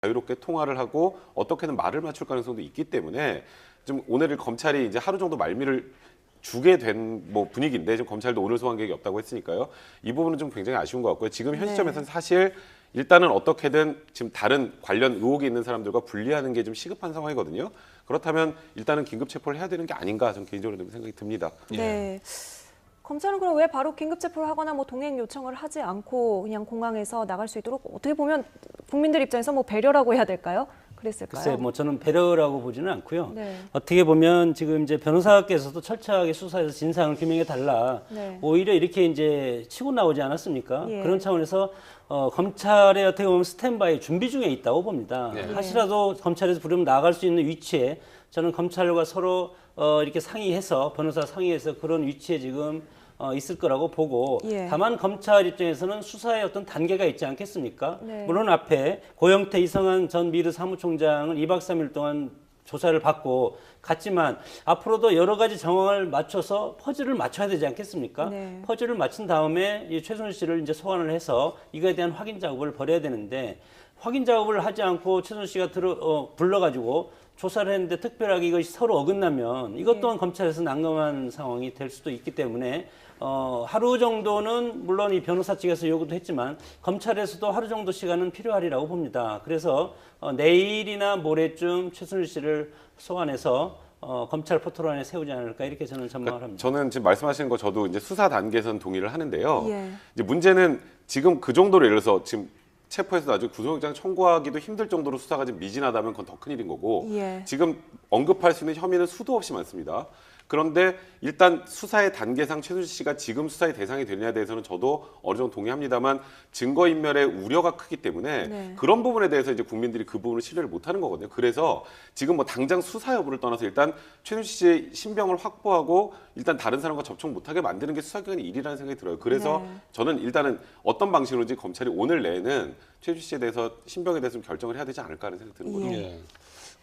자유롭게 통화를 하고 어떻게든 말을 맞출 가능성도 있기 때문에 좀 오늘 검찰이 이제 하루 정도 말미를 주게 된 뭐 분위기인데 지금 검찰도 오늘 소환 계획이 없다고 했으니까요. 이 부분은 좀 굉장히 아쉬운 것 같고요. 지금 현 시점에서는 사실 일단은 어떻게든 지금 다른 관련 의혹이 있는 사람들과 분리하는 게 좀 시급한 상황이거든요. 그렇다면 일단은 긴급 체포를 해야 되는 게 아닌가 저는 개인적으로 좀 생각이 듭니다. 네. 검찰은 그럼 왜 바로 긴급 체포를 하거나 뭐 동행 요청을 하지 않고 그냥 공항에서 나갈 수 있도록 어떻게 보면 국민들 입장에서 뭐 배려라고 해야 될까요? 그랬을까요? 글쎄, 뭐 저는 배려라고 보지는 않고요. 네. 어떻게 보면 지금 이제 변호사께서도 철저하게 수사해서 진상을 규명해 달라. 네. 오히려 이렇게 이제 치고 나오지 않았습니까? 예. 그런 차원에서 검찰의 어떻게 보면 스탠바이 준비 중에 있다고 봅니다. 네. 하시라도 검찰에서 부르면 나갈 수 있는 위치에 저는 검찰과 서로 이렇게 상의해서 변호사 상의해서 그런 위치에 지금 있을 거라고 보고 예. 다만 검찰 입장에서는 수사에 어떤 단계가 있지 않겠습니까? 네. 물론 앞에 고영태, 이성한 전 미르 사무총장은 2박 3일 동안 조사를 받고 갔지만 앞으로도 여러 가지 정황을 맞춰서 퍼즐을 맞춰야 되지 않겠습니까? 네. 퍼즐을 맞춘 다음에 이 최순실 씨를 이제 소환을 해서 이거에 대한 확인 작업을 벌여야 되는데 확인 작업을 하지 않고 최순실 씨가 불러가지고 조사를 했는데 특별하게 이것이 서로 어긋나면 이것 또한 검찰에서 난감한 상황이 될 수도 있기 때문에 하루 정도는 물론 이 변호사 측에서 요구도 했지만 검찰에서도 하루 정도 시간은 필요하리라고 봅니다. 그래서 내일이나 모레쯤 최순실 씨를 소환해서 검찰 포털 안에 세우지 않을까 이렇게 저는 전망을 합니다. 저는 지금 말씀하시는 거 저도 이제 수사 단계에서는 동의를 하는데요. 예. 이제 문제는 지금 그 정도로 예를 들어서 지금 체포해서 나중에 구속영장 청구하기도 힘들 정도로 수사가 좀 미진하다면 그건 더 큰일인 거고 예. 지금 언급할 수 있는 혐의는 수도 없이 많습니다. 그런데 일단 수사의 단계상 최순실 씨가 지금 수사의 대상이 되느냐에 대해서는 저도 어느 정도 동의합니다만 증거인멸의 우려가 크기 때문에 네. 그런 부분에 대해서 이제 국민들이 그 부분을 신뢰를 못하는 거거든요. 그래서 지금 뭐 당장 수사 여부를 떠나서 일단 최순실 씨의 신병을 확보하고 일단 다른 사람과 접촉 못하게 만드는 게 수사기관의 일이라는 생각이 들어요. 그래서 네. 저는 일단은 어떤 방식으로든지 검찰이 오늘 내에는 최순실 씨에 대해서 신병에 대해서 좀 결정을 해야 되지 않을까 하는 생각이 드는 거죠. 예.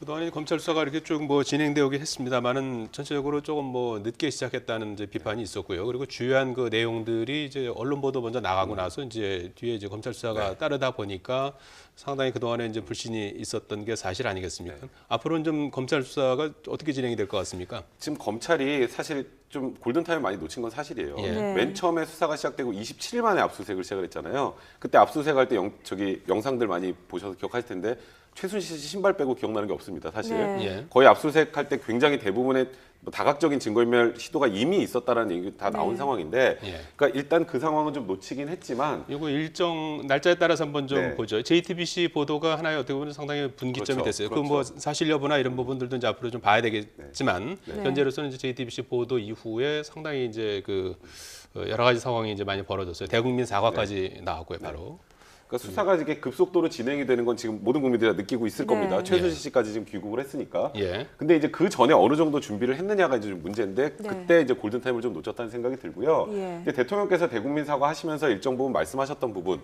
그동안 검찰 수사가 이렇게 쭉 뭐 진행되오긴 했습니다만은 전체적으로 조금 뭐 늦게 시작했다는 이제 비판이 있었고요. 그리고 주요한 그 내용들이 이제 언론 보도 먼저 나가고 나서 이제 뒤에 이제 검찰 수사가 따르다 보니까 상당히 그동안에 이제 불신이 있었던 게 사실 아니겠습니까? 앞으로는 좀 검찰 수사가 어떻게 진행이 될 것 같습니까? 지금 검찰이 사실 좀 골든타임 많이 놓친 건 사실이에요. 예. 네. 맨 처음에 수사가 시작되고 27일 만에 압수수색을 시작을 했잖아요. 그때 압수수색할 때 영상들 많이 보셔서 기억하실 텐데 최순실 씨 신발 빼고 기억나는 게 없습니다. 사실 네. 예. 거의 압수수색할 때 굉장히 대부분의 뭐 다각적인 증거인멸 시도가 이미 있었다라는 얘기 다 나온 네. 상황인데, 예. 그러니까 일단 그 상황은 좀 놓치긴 했지만 이거 일정 날짜에 따라서 한번 좀 네. 보죠. JTBC 보도가 하나의 어떻게 보면 상당히 분기점이 그렇죠. 됐어요. 그 그렇죠. 뭐 사실 여부나 이런 부분들도 이제 앞으로 좀 봐야 되겠지만 네. 현재로서는 이제 JTBC 보도 이후에 상당히 이제 그 여러 가지 상황이 이제 많이 벌어졌어요. 대국민 사과까지 나왔고요, 바로. 그러니까 수사가 이렇게 급속도로 진행이 되는 건 지금 모든 국민들이 다 느끼고 있을 네. 겁니다. 최순실 씨까지 지금 귀국을 했으니까. 예. 근데 이제 그 전에 어느 정도 준비를 했느냐가 이제 좀 문제인데 네. 그때 이제 골든타임을 좀 놓쳤다는 생각이 들고요. 예. 근데 대통령께서 대국민 사과하시면서 일정 부분 말씀하셨던 부분,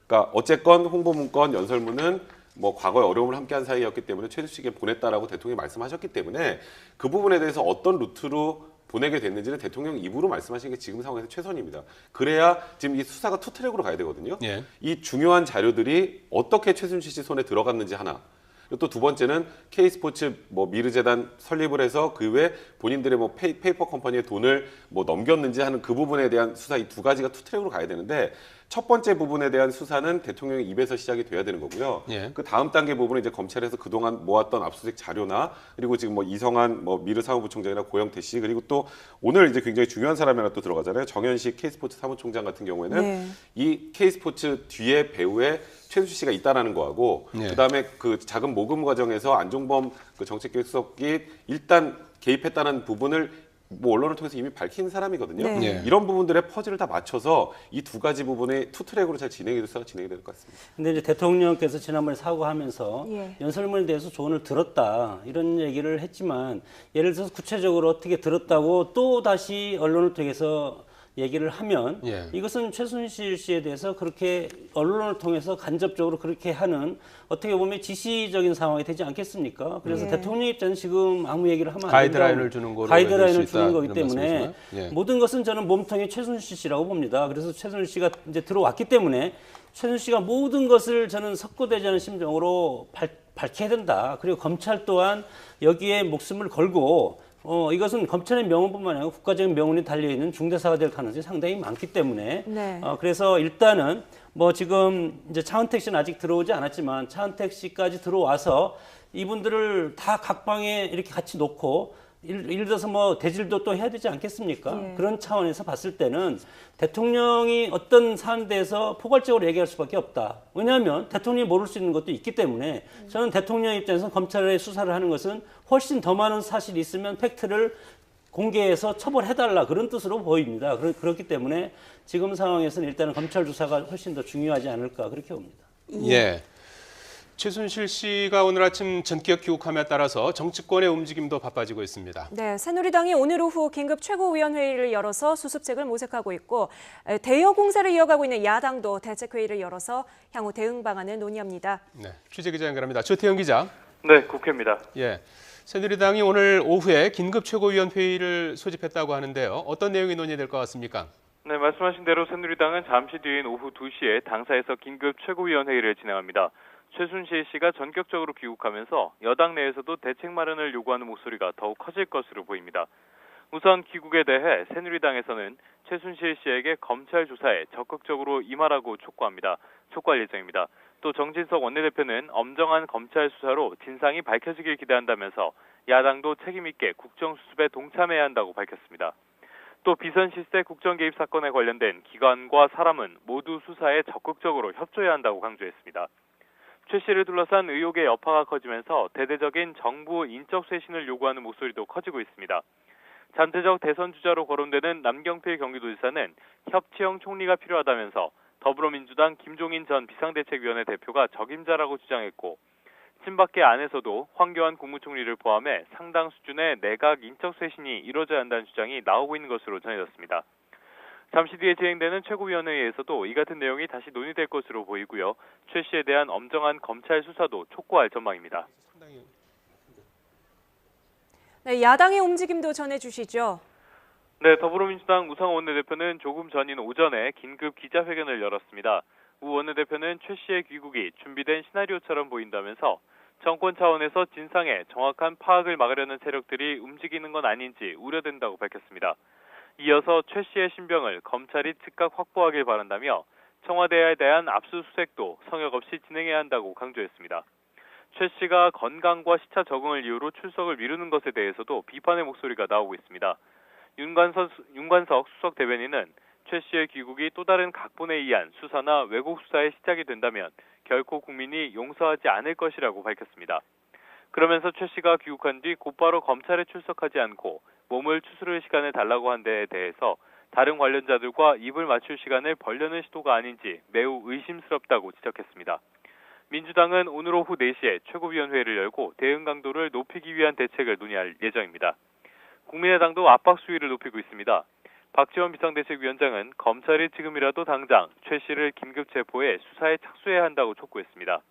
그러니까 어쨌건 홍보문건 연설문은 뭐 과거에 어려움을 함께한 사이였기 때문에 최순실 씨에게 보냈다라고 대통령이 말씀하셨기 때문에 그 부분에 대해서 어떤 루트로 보내게 됐는지는 대통령 입으로 말씀하신 게 지금 상황에서 최선입니다. 그래야 지금 이 수사가 투트랙으로 가야 되거든요. 예. 이 중요한 자료들이 어떻게 최순실 씨 손에 들어갔는지 하나. 그리고 또 두 번째는 K스포츠 뭐 미르재단 설립을 해서 그 외 본인들의 뭐 페이퍼 컴퍼니의 돈을 뭐 넘겼는지 하는 그 부분에 대한 수사 이 두 가지가 투트랙으로 가야 되는데 첫 번째 부분에 대한 수사는 대통령의 입에서 시작이 돼야 되는 거고요. 예. 그 다음 단계 부분은 이제 검찰에서 그동안 모았던 압수수색 자료나 그리고 지금 뭐 이성한 뭐 미르 사무부총장이나 고영태 씨 그리고 또 오늘 이제 굉장히 중요한 사람이 하나 또 들어가잖아요. 정현식 K스포츠 사무총장 같은 경우에는 네. 이 K스포츠 뒤에 배우에 최순실 씨가 있다라는 거하고 예. 그다음에 그 자금 모금 과정에서 안종범 그 정책기획수석이 일단 개입했다는 부분을 뭐 언론을 통해서 이미 밝힌 사람이거든요. 네. 예. 이런 부분들의 퍼즐을 다 맞춰서 이 두 가지 부분의 투트랙으로 잘 진행이 돼서 진행이 될 것 같습니다. 근데 이제 대통령께서 지난번에 사과하면서 예. 연설문에 대해서 조언을 들었다 이런 얘기를 했지만 예를 들어서 구체적으로 어떻게 들었다고 또 다시 언론을 통해서 얘기를 하면 예. 이것은 최순실 씨에 대해서 그렇게 언론을 통해서 간접적으로 그렇게 하는 어떻게 보면 지시적인 상황이 되지 않겠습니까? 그래서 예. 대통령 입장은 지금 아무 얘기를 하면 안 가이드라인을 된다고, 주는 거로 가이드라인을 만들 수 주는 있다, 거기 이런 때문에 말씀이신가요? 예. 모든 것은 저는 몸통이 최순실 씨라고 봅니다. 그래서 최순실 씨가 이제 들어왔기 때문에 최순실 씨가 모든 것을 저는 석고되지 않은 심정으로 밝혀야 된다. 그리고 검찰 또한 여기에 목숨을 걸고 이것은 검찰의 명운뿐만 아니라 국가적인 명운이 달려있는 중대사가 될 가능성이 상당히 많기 때문에 네. 그래서 일단은 뭐 지금 이제 차은택 씨는 아직 들어오지 않았지만 차은택 씨까지 들어와서 이분들을 다 각방에 이렇게 같이 놓고 예를 들어서 뭐 대질도 또 해야 되지 않겠습니까? 예. 그런 차원에서 봤을 때는 대통령이 어떤 사안에 대해서 포괄적으로 얘기할 수밖에 없다. 왜냐하면 대통령이 모를 수 있는 것도 있기 때문에 저는 대통령 입장에서 검찰의 수사를 하는 것은 훨씬 더 많은 사실이 있으면 팩트를 공개해서 처벌해달라 그런 뜻으로 보입니다. 그렇기 때문에 지금 상황에서는 일단은 검찰 조사가 훨씬 더 중요하지 않을까 그렇게 봅니다. 예. 최순실 씨가 오늘 아침 전격 귀국함에 따라서 정치권의 움직임도 바빠지고 있습니다. 네, 새누리당이 오늘 오후 긴급 최고위원회의를 열어서 수습책을 모색하고 있고 대여 공세를 이어가고 있는 야당도 대책회의를 열어서 향후 대응 방안을 논의합니다. 네, 취재기자 연결합니다. 조태영 기자. 네, 국회입니다. 예. 새누리당이 오늘 오후에 긴급 최고위원 회의를 소집했다고 하는데요. 어떤 내용이 논의될 것 같습니까? 네, 말씀하신 대로 새누리당은 잠시 뒤인 오후 2시에 당사에서 긴급 최고위원회의를 진행합니다. 최순실 씨가 전격적으로 귀국하면서 여당 내에서도 대책 마련을 요구하는 목소리가 더욱 커질 것으로 보입니다. 우선 귀국에 대해 새누리당에서는 최순실 씨에게 검찰 조사에 적극적으로 임하라고 촉구할 예정입니다. 또 정진석 원내대표는 엄정한 검찰 수사로 진상이 밝혀지길 기대한다면서 야당도 책임있게 국정수습에 동참해야 한다고 밝혔습니다. 또 비선 실세 국정 개입 사건에 관련된 기관과 사람은 모두 수사에 적극적으로 협조해야 한다고 강조했습니다. 최 씨를 둘러싼 의혹의 여파가 커지면서 대대적인 정부 인적 쇄신을 요구하는 목소리도 커지고 있습니다. 잔재적 대선 주자로 거론되는 남경필 경기도지사는 협치형 총리가 필요하다면서 더불어민주당 김종인 전 비상대책위원회 대표가 적임자라고 주장했고 친박계 안에서도 황교안 국무총리를 포함해 상당 수준의 내각 인적 쇄신이 이루어져야 한다는 주장이 나오고 있는 것으로 전해졌습니다. 잠시 뒤에 진행되는 최고위원회에서도 이 같은 내용이 다시 논의될 것으로 보이고요. 최 씨에 대한 엄정한 검찰 수사도 촉구할 전망입니다. 네, 야당의 움직임도 전해주시죠. 네, 더불어민주당 우상호 원내대표는 조금 전인 오전에 긴급 기자회견을 열었습니다. 우 원내대표는 최 씨의 귀국이 준비된 시나리오처럼 보인다면서 정권 차원에서 진상의 정확한 파악을 막으려는 세력들이 움직이는 건 아닌지 우려된다고 밝혔습니다. 이어서 최 씨의 신병을 검찰이 즉각 확보하길 바란다며 청와대에 대한 압수수색도 성역 없이 진행해야 한다고 강조했습니다. 최 씨가 건강과 시차 적응을 이유로 출석을 미루는 것에 대해서도 비판의 목소리가 나오고 있습니다. 윤관석 수석 대변인은 최 씨의 귀국이 또 다른 각본에 의한 수사나 왜곡 수사의 시작이 된다면 결코 국민이 용서하지 않을 것이라고 밝혔습니다. 그러면서 최 씨가 귀국한 뒤 곧바로 검찰에 출석하지 않고 몸을 추스를 시간을 달라고 한 데에 대해서 다른 관련자들과 입을 맞출 시간을 벌려는 시도가 아닌지 매우 의심스럽다고 지적했습니다. 민주당은 오늘 오후 4시에 최고위원회를 열고 대응 강도를 높이기 위한 대책을 논의할 예정입니다. 국민의당도 압박 수위를 높이고 있습니다. 박지원 비상대책위원장은 검찰이 지금이라도 당장 최 씨를 긴급 체포해 수사에 착수해야 한다고 촉구했습니다.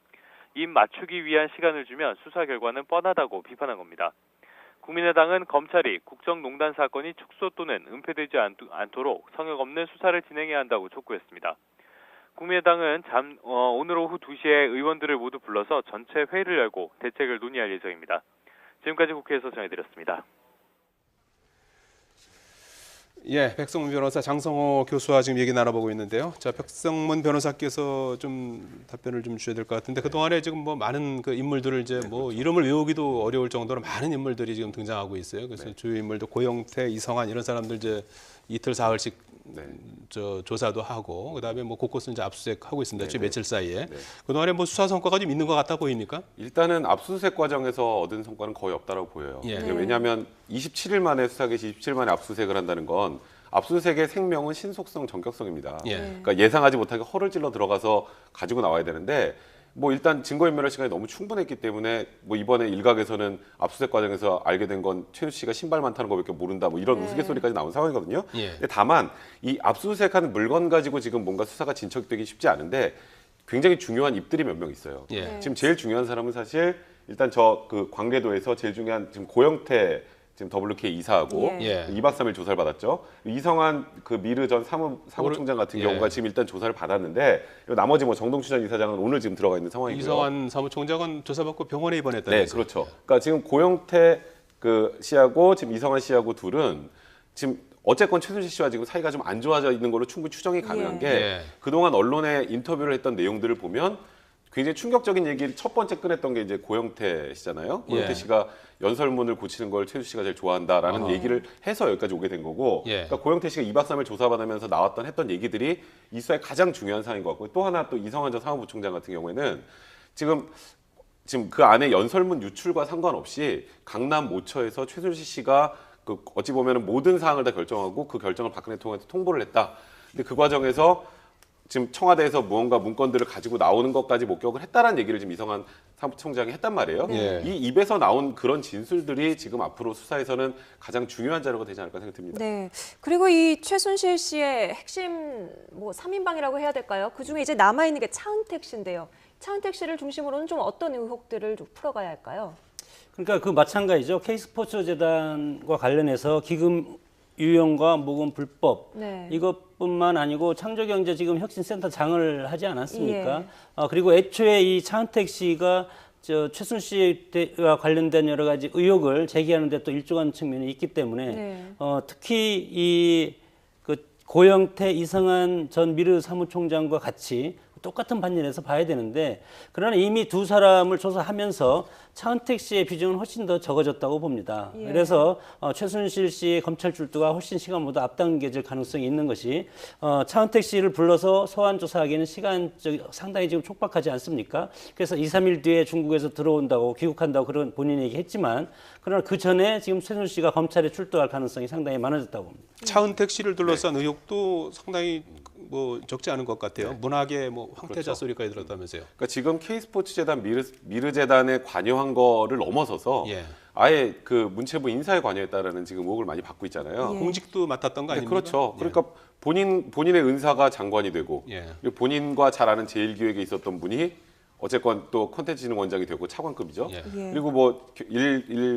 입 맞추기 위한 시간을 주면 수사 결과는 뻔하다고 비판한 겁니다. 국민의당은 검찰이 국정농단 사건이 축소 또는 은폐되지 않도록 성역 없는 수사를 진행해야 한다고 촉구했습니다. 국민의당은 오늘 오후 2시에 의원들을 모두 불러서 전체 회의를 열고 대책을 논의할 예정입니다. 지금까지 국회에서 전해드렸습니다. 예, 백성문 변호사, 장성호 교수와 지금 얘기 나눠보고 있는데요. 자, 백성문 변호사께서 좀 답변을 좀 주셔야 될 것 같은데 그 동안에 지금 뭐 많은 그 인물들을 이제 뭐 이름을 외우기도 어려울 정도로 많은 인물들이 지금 등장하고 있어요. 그래서 주요 인물도 고영태, 이성환 이런 사람들 이제 이틀 사흘씩 저 조사도 하고 그다음에 뭐 곳곳을 이제 압수수색하고 있습니다. 지금 며칠 사이에 그 동안에 뭐 수사 성과가 좀 있는 것 같다 보입니까? 일단은 압수수색 과정에서 얻은 성과는 거의 없다고 보여요. 예. 왜냐하면 27일 만에 수사 개시 27일 만에 압수수색을 한다는 건 압수수색의 생명은 신속성, 정격성입니다. 예. 그러니까 예상하지 못하게 허를 찔러 들어가서 가지고 나와야 되는데 뭐 일단 증거인멸할 시간이 너무 충분했기 때문에 뭐 이번에 일각에서는 압수수색 과정에서 알게 된 건 최순실 씨가 신발만 타는 거밖에 모른다 뭐 이런 우스갯소리까지 나온 상황이거든요. 예. 근데 다만 이 압수수색하는 물건 가지고 지금 뭔가 수사가 진척되기 쉽지 않은데 굉장히 중요한 입들이 몇 명 있어요. 예. 지금 제일 중요한 사람은 사실 일단 저 그 광개도에서 제일 중요한 지금 고영태 지금 WK 이사하고 예. 2박 3일 조사를 받았죠. 이성한 그 미르 전 사무총장 같은 예. 경우가 지금 일단 조사를 받았는데 나머지 뭐 정동추 전 이사장은 오늘 지금 들어가 있는 상황이고요. 이성환 사무총장은 조사받고 병원에 입원했다는 네, 거죠. 그렇죠. 그러니까 지금 고영태 그 씨하고 지금 이성한 씨하고 둘은 지금 어쨌건 최순실 씨와 지금 사이가 좀 안 좋아져 있는 걸로 충분히 추정이 가능한 예. 게 예. 그동안 언론에 인터뷰를 했던 내용들을 보면 굉장히 충격적인 얘기를 첫 번째 꺼냈던 게 이제 고영태 씨잖아요. 고영태 예. 씨가 연설문을 고치는 걸 최순실 씨가 제일 좋아한다라는 얘기를 해서 여기까지 오게 된 거고 예. 그러니까 고영태 씨가 2박 3일 조사받으면서 나왔던 했던 얘기들이 이 수사의 가장 중요한 사안인 것 같고 또 하나 또 이성환 전 사무부총장 같은 경우에는 지금 그 안에 연설문 유출과 상관없이 강남 모처에서 최순실 씨가 그 어찌 보면 모든 사항을 다 결정하고 그 결정을 박근혜 통해서 통보를 했다. 근데 그 과정에서 지금 청와대에서 무언가 문건들을 가지고 나오는 것까지 목격을 했다라는 얘기를 지금 이성한 사무총장이 했단 말이에요. 네. 이 입에서 나온 그런 진술들이 지금 앞으로 수사에서는 가장 중요한 자료가 되지 않을까 생각됩니다. 네. 그리고 이 최순실 씨의 핵심 뭐 3인방이라고 해야 될까요? 그중에 이제 남아 있는 게 차은택 씨인데요. 차은택 씨를 중심으로는 좀 어떤 의혹들을 좀 풀어가야 할까요? 그러니까 그 마찬가지죠. K스포츠 재단과 관련해서 기금 유용과 모금 불법 네. 이것뿐만 아니고 창조경제 지금 혁신센터 장을 하지 않았습니까? 예. 그리고 애초에 이 차은택 씨가 저 최순실 씨와 관련된 여러 가지 의혹을 제기하는 데 또 일조한 측면이 있기 때문에 네. 특히 이 그 고영태 이성한 전 미르 사무총장과 같이 똑같은 반열에서 봐야 되는데 그러나 이미 두 사람을 조사하면서 차은택 씨의 비중은 훨씬 더 적어졌다고 봅니다. 예. 그래서 최순실 씨의 검찰 출두가 훨씬 시간보다 앞당겨질 가능성이 있는 것이 차은택 씨를 불러서 소환 조사하기에는 시간적 상당히 지금 촉박하지 않습니까? 그래서 2, 3일 뒤에 중국에서 들어온다고 귀국한다고 그런 본인이 얘기했지만 그러나 그 전에 지금 최순실 씨가 검찰에 출두할 가능성이 상당히 많아졌다고 봅니다. 차은택 씨를 둘러싼 의혹도 상당히 뭐 적지 않은 것 같아요. 네. 문학의 뭐 황태자 그렇죠. 소리까지 들었다면서요. 그러니까 지금 K스포츠 재단 미르 재단에 관여한 거를 넘어서서 예. 아예 그 문체부 인사에 관여했다라는 지금 의혹을 많이 받고 있잖아요. 예. 공직도 맡았던 거 네, 아닙니까? 그렇죠. 예. 그러니까 본인의 은사가 장관이 되고 예. 그리고 본인과 잘 아는 제일기획에 있었던 분이 어쨌건 또 콘텐츠진흥원장이 되고 차관급이죠. 예. 예. 그리고 뭐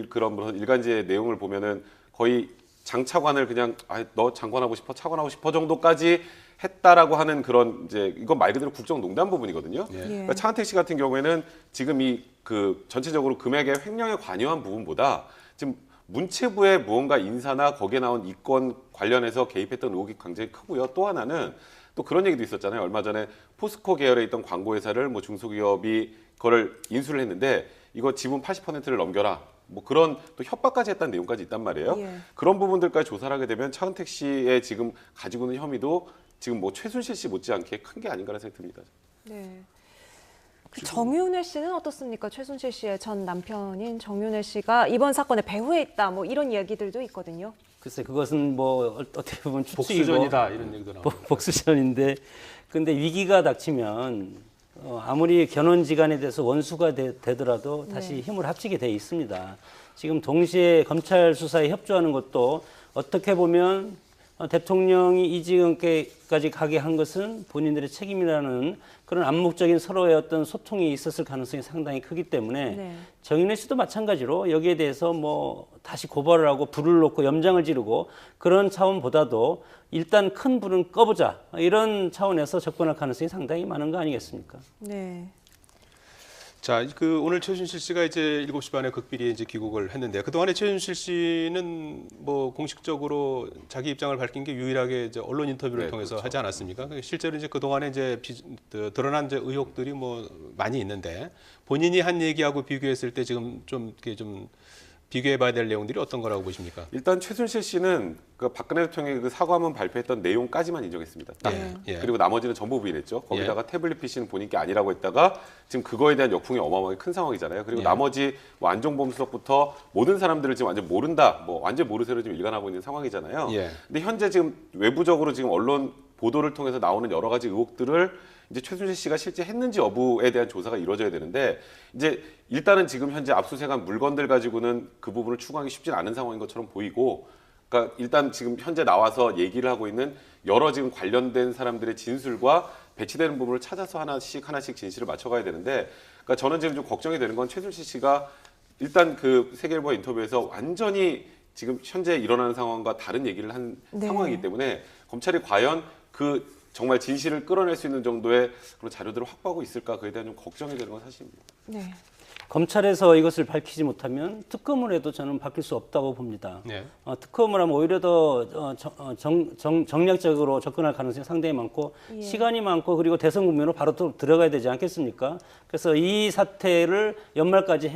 그런 뭐 일간지의 내용을 보면은 거의 장차관을 그냥 너 장관하고 싶어 차관하고 싶어 정도까지 했다라고 하는 그런 이제 이건 말 그대로 국정농단 부분이거든요. 예. 그러니까 차은택 씨 같은 경우에는 지금 이 그 전체적으로 금액의 횡령에 관여한 부분보다 지금 문체부의 무언가 인사나 거기에 나온 이권 관련해서 개입했던 의혹이 굉장히 크고요. 또 하나는 또 그런 얘기도 있었잖아요. 얼마 전에 포스코 계열에 있던 광고 회사를 뭐 중소기업이 그거를 인수를 했는데 이거 지분 80%를 넘겨라. 뭐 그런 또 협박까지 했다는 내용까지 있단 말이에요. 예. 그런 부분들까지 조사를 하게 되면 차은택 씨의 지금 가지고 있는 혐의도 지금 뭐 최순실 씨 못지않게 큰 게 아닌가라는 생각이 듭니다. 네. 그 정윤회 씨는 어떻습니까? 최순실 씨의 전 남편인 정윤회 씨가 이번 사건의 배후에 있다. 뭐 이런 이야기들도 있거든요. 글쎄 그것은 뭐 어떻게 보면 추측이고 복수전이다 이런 얘기도 나오고. 복수전인데 근데 위기가 닥치면 아무리 견원지간에 대해서 원수가 되더라도 다시 네. 힘을 합치게 돼 있습니다. 지금 동시에 검찰 수사에 협조하는 것도 어떻게 보면 대통령이 이 지경까지 가게 한 것은 본인들의 책임이라는 그런 암묵적인 서로의 어떤 소통이 있었을 가능성이 상당히 크기 때문에 네. 정윤회 씨도 마찬가지로 여기에 대해서 뭐 다시 고발을 하고 불을 놓고 염장을 지르고 그런 차원보다도 일단 큰 불은 꺼보자 이런 차원에서 접근할 가능성이 상당히 많은 거 아니겠습니까? 네. 자, 그 오늘 최순실 씨가 이제 7시 반에 극비리에 이제 귀국을 했는데 그동안에 최순실 씨는 뭐 공식적으로 자기 입장을 밝힌 게 유일하게 이제 언론 인터뷰를 네, 통해서 그렇죠. 하지 않았습니까? 실제로 이제 그동안에 이제 드러난 이제 의혹들이 뭐 많이 있는데 본인이 한 얘기하고 비교했을 때 지금 좀 이렇게 좀 비교해봐야 될 내용들이 어떤 거라고 보십니까? 일단 최순실 씨는 그 박근혜 대통령이 그 사과문 발표했던 내용까지만 인정했습니다. 딱. 예. 그리고 나머지는 전부 부인했죠. 거기다가 태블릿 PC는 본인 게 아니라고 했다가 지금 그거에 대한 역풍이 어마어마하게 큰 상황이잖아요. 그리고 예. 나머지 뭐 안종범 수석부터 모든 사람들을 지금 완전 모른다, 뭐 완전 모르쇠로 지금 일관하고 있는 상황이잖아요. 예. 근데 현재 지금 외부적으로 지금 언론 보도를 통해서 나오는 여러 가지 의혹들을 이제 최순실 씨가 실제 했는지 여부에 대한 조사가 이루어져야 되는데 이제 일단은 지금 현재 압수수색한 물건들 가지고는 그 부분을 추구하기 쉽진 않은 상황인 것처럼 보이고, 그러니까 일단 지금 현재 나와서 얘기를 하고 있는 여러 지금 관련된 사람들의 진술과 배치되는 부분을 찾아서 하나씩 진실을 맞춰가야 되는데, 그러니까 저는 지금 좀 걱정이 되는 건 최순실 씨가 일단 그 세계일보 인터뷰에서 완전히 지금 현재 일어나는 상황과 다른 얘기를 한 네. 상황이기 때문에 검찰이 과연 그 정말 진실을 끌어낼 수 있는 정도의 그런 자료들을 확보하고 있을까, 그에 대한 좀 걱정이 되는 건 사실입니다. 네. 검찰에서 이것을 밝히지 못하면 특검을 해도 저는 바뀔 수 없다고 봅니다. 네. 특검을 하면 오히려 더 정략적으로 접근할 가능성이 상당히 많고 예. 시간이 많고 그리고 대선 국면으로 바로 또 들어가야 되지 않겠습니까? 그래서 이 사태를 연말까지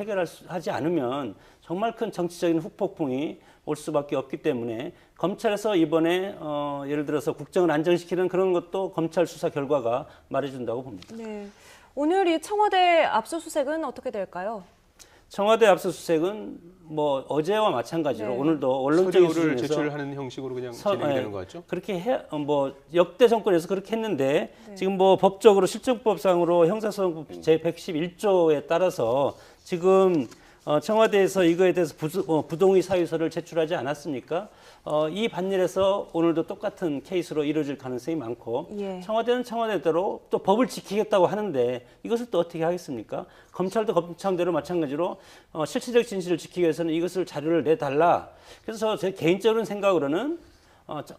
하지 않으면 정말 큰 정치적인 후폭풍이 올 수밖에 없기 때문에 검찰에서 이번에 예를 들어서 국정을 안정시키는 그런 것도 검찰 수사 결과가 말해준다고 봅니다. 네. 오늘 이 청와대 압수수색은 어떻게 될까요? 청와대 압수수색은 뭐 어제와 마찬가지로 네. 오늘도 언론적인 서류를 수준에서 제출하는 형식으로 그냥 진행되는 것 같죠? 그렇게 뭐 역대 정권에서 그렇게 했는데 네. 지금 뭐 법적으로 실정법상으로 형사소송법 제 111조에 따라서 지금 청와대에서 이거에 대해서 부동의 사유서를 제출하지 않았습니까? 이 반일에서 오늘도 똑같은 케이스로 이루어질 가능성이 많고 예. 청와대는 청와대대로 또 법을 지키겠다고 하는데 이것을 또 어떻게 하겠습니까? 검찰도 검찰대로 마찬가지로 실체적 진실을 지키기 위해서는 이것을 자료를 내달라. 그래서 제 개인적인 생각으로는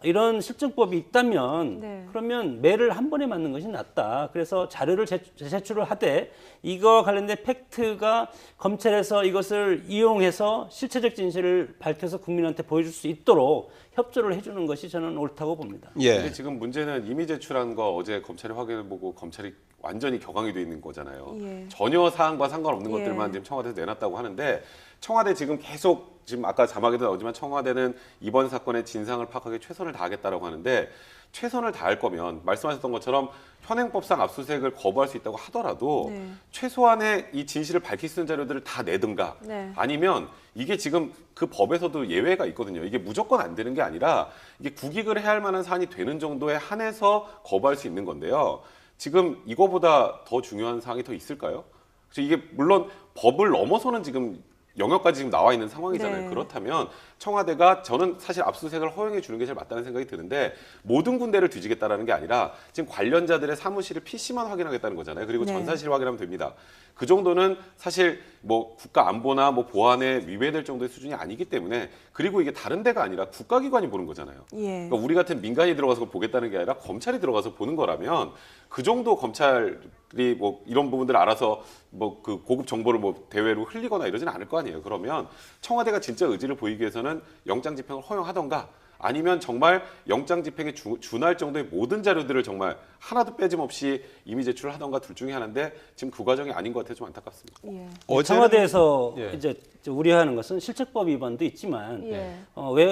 이런 실정법이 있다면 네. 그러면 매를 한 번에 맞는 것이 낫다. 그래서 자료를 제출을 하되 이거와 관련된 팩트가 검찰에서 이것을 이용해서 실체적 진실을 밝혀서 국민한테 보여줄 수 있도록 협조를 해주는 것이 저는 옳다고 봅니다. 근데 지금 문제는 이미 제출한 거 어제 검찰이 확인해보고 검찰이 완전히 격앙이 돼 있는 거잖아요. 예. 전혀 사안과 상관없는 예. 것들만 지금 청와대에서 내놨다고 하는데, 청와대 지금 계속 지금 아까 자막에도 나오지만 청와대는 이번 사건의 진상을 파악하기 최선을 다하겠다라고 하는데, 최선을 다할 거면 말씀하셨던 것처럼 현행법상 압수수색을 거부할 수 있다고 하더라도 네. 최소한의 이 진실을 밝힐 수 있는 자료들을 다 내든가, 네. 아니면 이게 지금 그 법에서도 예외가 있거든요. 이게 무조건 안 되는 게 아니라 이게 국익을 해야 할 만한 사안이 되는 정도에 한해서 거부할 수 있는 건데요. 지금 이거보다 더 중요한 사항이 더 있을까요? 그래서 이게 물론 법을 넘어서는 지금 영역까지 지금 나와 있는 상황이잖아요. 네. 그렇다면 청와대가, 저는 사실 압수수색을 허용해 주는 게 제일 맞다는 생각이 드는데, 모든 군데를 뒤지겠다라는 게 아니라 지금 관련자들의 사무실을 PC만 확인하겠다는 거잖아요. 그리고 네. 전사실 확인하면 됩니다. 그 정도는 사실 뭐 국가 안보나 뭐 보안에 위배될 정도의 수준이 아니기 때문에, 그리고 이게 다른 데가 아니라 국가기관이 보는 거잖아요. 예. 그러니까 우리 같은 민간이 들어가서 그걸 보겠다는 게 아니라 검찰이 들어가서 보는 거라면, 그 정도 검찰이 뭐 이런 부분들 알아서 뭐 그 고급 정보를 뭐 대외로 흘리거나 이러지는 않을 거 아니에요. 그러면 청와대가 진짜 의지를 보이기 위해서는 영장 집행을 허용하던가, 아니면 정말 영장 집행에 준할 정도의 모든 자료들을 정말 하나도 빼짐없이 이미 제출을 하던가, 둘 중에 하나인데 지금 그 과정이 아닌 것 같아서 좀 안타깝습니다. 예. 청와대에서 예. 이제 우려하는 것은 실책법 위반도 있지만 예.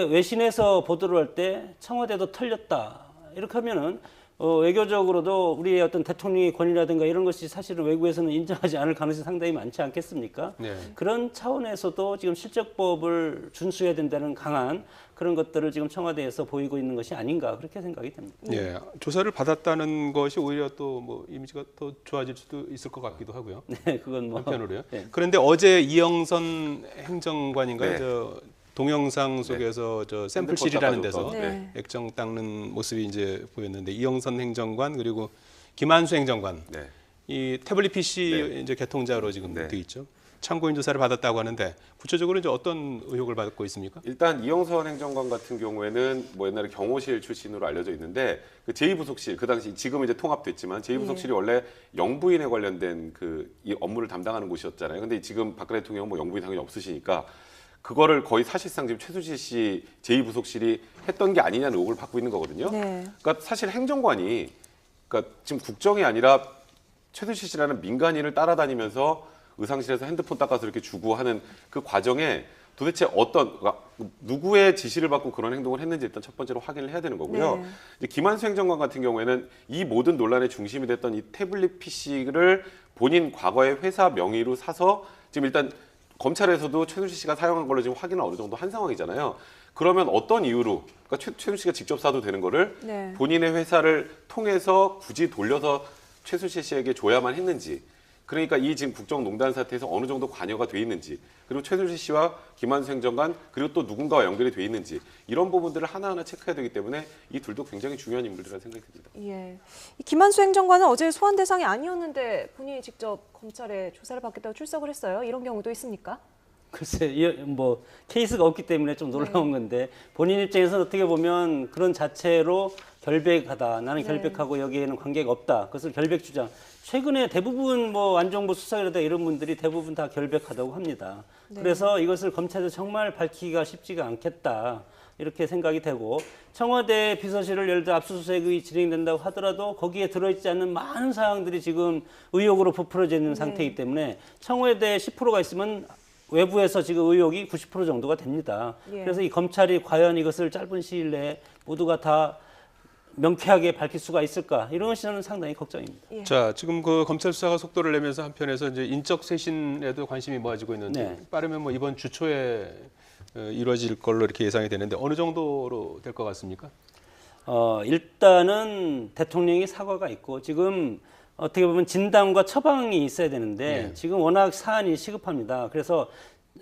외신에서 보도를 할 때 청와대도 털렸다 이렇게 하면은 외교적으로도 우리의 어떤 대통령의 권위라든가 이런 것이 사실은 외국에서는 인정하지 않을 가능성이 상당히 많지 않겠습니까? 네. 그런 차원에서도 지금 실적법을 준수해야 된다는 강한 그런 것들을 지금 청와대에서 보이고 있는 것이 아닌가 그렇게 생각이 됩니다. 예, 조사를 받았다는 것이 오히려 또 뭐 이미지가 더 좋아질 수도 있을 것 같기도 하고요. 네, 그건 뭐 한편으로요. 네. 그런데 어제 이영선 행정관인가요? 네. 저 동영상 속에서 저 샘플실이라는 데서 네. 액정 닦는 모습이 이제 보였는데, 이영선 행정관 그리고 김한수 행정관 네. 이 태블릿 PC 네. 이제 개통자로 지금 네. 돼 있죠. 참고인 조사를 받았다고 하는데 구체적으로 이제 어떤 의혹을 받고 있습니까? 일단 이영선 행정관 같은 경우에는 뭐 옛날에 경호실 출신으로 알려져 있는데, 그 제2부속실, 그 당시 지금은 이제 통합됐지만 제2부속실이 원래 영부인에 관련된 그 이 업무를 담당하는 곳이었잖아요. 근데 지금 박근혜 대통령은 뭐 영부인 당연히 없으시니까 그거를 거의 사실상 지금 최순실 씨 제2부속실이 했던 게 아니냐는 의혹을 받고 있는 거거든요. 네. 그러니까 사실 행정관이, 그러니까 지금 국정이 아니라 최순실 씨라는 민간인을 따라다니면서 의상실에서 핸드폰 닦아서 이렇게 주고 하는 그 과정에 도대체 그러니까 누구의 지시를 받고 그런 행동을 했는지 일단 첫 번째로 확인을 해야 되는 거고요. 네. 이제 김한수 행정관 같은 경우에는 이 모든 논란의 중심이 됐던 이 태블릿 PC를 본인 과거의 회사 명의로 사서 지금 일단 검찰에서도 최순실 씨가 사용한 걸로 지금 확인을 어느 정도 한 상황이잖아요. 그러면 어떤 이유로, 그러니까 최순실 씨가 직접 사도 되는 거를 네. 본인의 회사를 통해서 굳이 돌려서 최순실 씨에게 줘야만 했는지, 그러니까 이 지금 국정농단 사태에서 어느 정도 관여가 돼 있는지, 그리고 최순실 씨와 김한수 행정관 그리고 또 누군가와 연결이 돼 있는지 이런 부분들을 하나하나 체크해야 되기 때문에 이 둘도 굉장히 중요한 인물이라는 생각이 듭니다. 예. 이 김한수 행정관은 어제 소환 대상이 아니었는데 본인이 직접 검찰에 조사를 받겠다고 출석을 했어요. 이런 경우도 있습니까? 글쎄, 뭐 케이스가 없기 때문에 좀 놀라운 건데 본인 입장에서 어떻게 보면 그런 자체로 결백하다. 나는 결백하고 여기에는 관계가 없다. 그것을 결백 주장. 최근에 대부분 뭐 안종부 수석이라든가 이런 분들이 대부분 다 결백하다고 합니다. 그래서 이것을 검찰에서 정말 밝히기가 쉽지가 않겠다. 이렇게 생각이 되고 청와대 비서실을 예를 들어 압수수색이 진행된다고 하더라도 거기에 들어있지 않는 많은 사항들이 지금 의혹으로 부풀어져 있는 상태이기 때문에 청와대 10%가 있으면 외부에서 지금 의혹이 90% 정도가 됩니다. 예. 그래서 이 검찰이 과연 이것을 짧은 시일 내에 모두가 다 명쾌하게 밝힐 수가 있을까? 이런 것이 저는 상당히 걱정입니다. 예. 자, 지금 그 검찰 수사가 속도를 내면서 한편에서 이제 인적 쇄신에도 관심이 모아지고 있는데 네. 빠르면 뭐 이번 주 초에 이루어질 걸로 이렇게 예상이 되는데 어느 정도로 될 것 같습니까? 일단은 대통령이 사과가 있고 지금 어떻게 보면 진단과 처방이 있어야 되는데 예. 지금 워낙 사안이 시급합니다. 그래서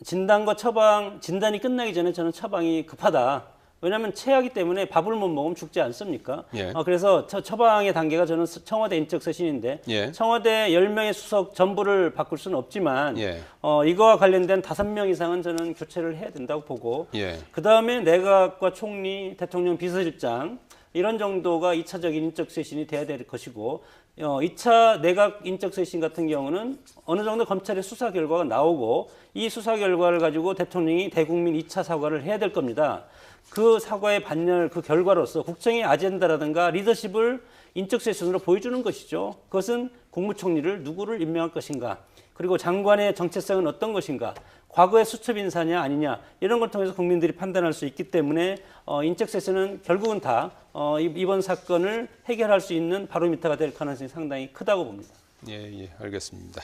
진단과 처방, 진단이 끝나기 전에 저는 처방이 급하다. 왜냐하면 체하기 때문에 밥을 못 먹으면 죽지 않습니까? 예. 그래서 처방의 단계가 저는 청와대 인적쇄신인데 예. 청와대 10명의 수석 전부를 바꿀 수는 없지만 예. 이거와 관련된 5명 이상은 저는 교체를 해야 된다고 보고 예. 그다음에 내각과 총리, 대통령 비서실장 이런 정도가 2차적인 인적쇄신이 돼야 될 것이고 2차 내각 인적쇄신 같은 경우는 어느 정도 검찰의 수사 결과가 나오고 이 수사 결과를 가지고 대통령이 대국민 2차 사과를 해야 될 겁니다. 그 사과의 반열, 그 결과로서 국정의 아젠다라든가 리더십을 인적쇄신으로 보여주는 것이죠. 그것은 국무총리를 누구를 임명할 것인가, 그리고 장관의 정체성은 어떤 것인가, 과거의 수첩 인사냐 아니냐 이런 걸 통해서 국민들이 판단할 수 있기 때문에 인적쇄신은 결국은 다 이번 사건을 해결할 수 있는 바로미터가 될 가능성이 상당히 크다고 봅니다. 예, 알겠습니다.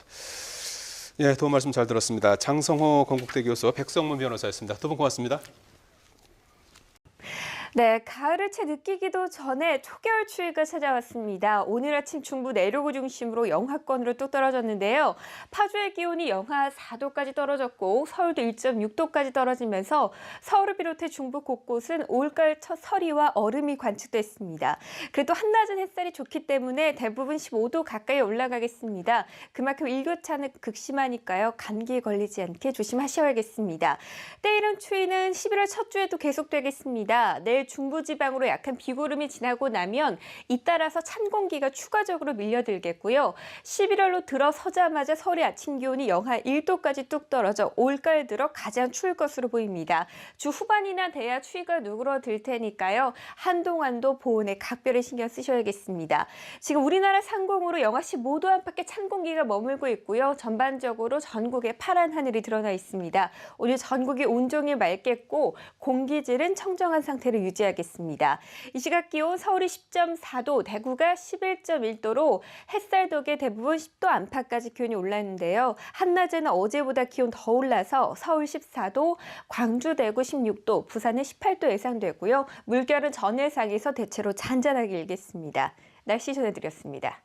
예, 도움 말씀 잘 들었습니다. 장성호 건국대 교수, 백성문 변호사였습니다. 두 분 고맙습니다. 네, 가을을 채 느끼기도 전에 초겨울 추위가 찾아왔습니다. 오늘 아침 중부 내륙을 중심으로 영하권으로 뚝 떨어졌는데요. 파주의 기온이 영하 4도까지 떨어졌고 서울도 1.6도까지 떨어지면서 서울을 비롯해 중부 곳곳은 올가을 첫 서리와 얼음이 관측됐습니다. 그래도 한낮은 햇살이 좋기 때문에 대부분 15도 가까이 올라가겠습니다. 그만큼 일교차는 극심하니까요. 감기에 걸리지 않게 조심하셔야겠습니다. 때이른 추위는 11월 첫 주에도 계속되겠습니다. 내일 중부지방으로 약한 비구름이 지나고 나면 잇따라서 찬 공기가 추가적으로 밀려들겠고요. 11월로 들어서자마자 서울의 아침 기온이 영하 1도까지 뚝 떨어져 올가을 들어 가장 추울 것으로 보입니다. 주 후반이나 돼야 추위가 누그러들 테니까요. 한동안도 보온에 각별히 신경 쓰셔야겠습니다. 지금 우리나라 상공으로 영하 15도 안팎의 찬 공기가 머물고 있고요. 전반적으로 전국에 파란 하늘이 드러나 있습니다. 오늘 전국이 온종일 맑겠고 공기질은 청정한 상태를 유지하겠습니다. 이 시각 기온 서울이 10.4도, 대구가 11.1도로 햇살 덕에 대부분 10도 안팎까지 기온이 올랐는데요. 한낮에는 어제보다 기온 더 올라서 서울 14도, 광주, 대구 16도, 부산은 18도 예상되고요. 물결은 전해상에서 대체로 잔잔하게 일겠습니다. 날씨 전해드렸습니다.